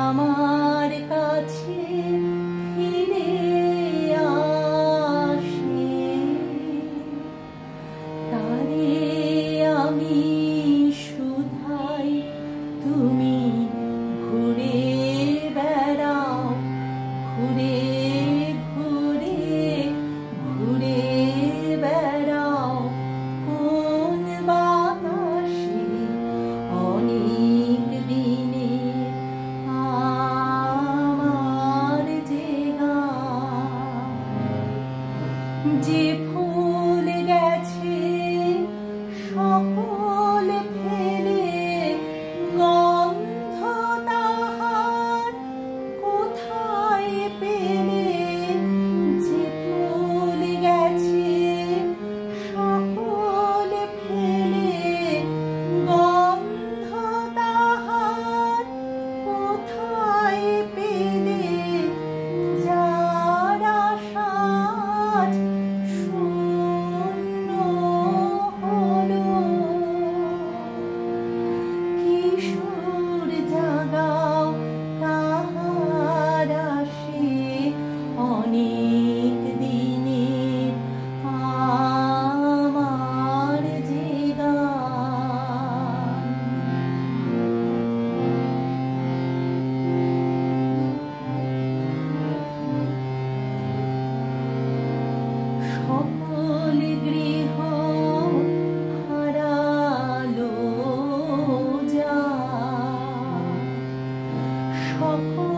আমার কাছে ফিরে আসে, তারে আমি শুধাই তুমি ঘুরে বেড়াও, ঘুরে ঘুরে ঘুরে বেড়াও কোন বাতাসে অনেক দিনে আমার যে গান। যে ফুল গেছে সকল ফেলে গন্ধ তাহার কোথায় পেলে, যে ফুল গেছে সকল ফেলে গন্ধ তাহার কোথায় পেলে, যার আশাজ শূন্য হলো। কিশোর জাগাও তাহার আসে অনেক দিনে আমার যে গান। সকল গৃহ হারালো যা, সকল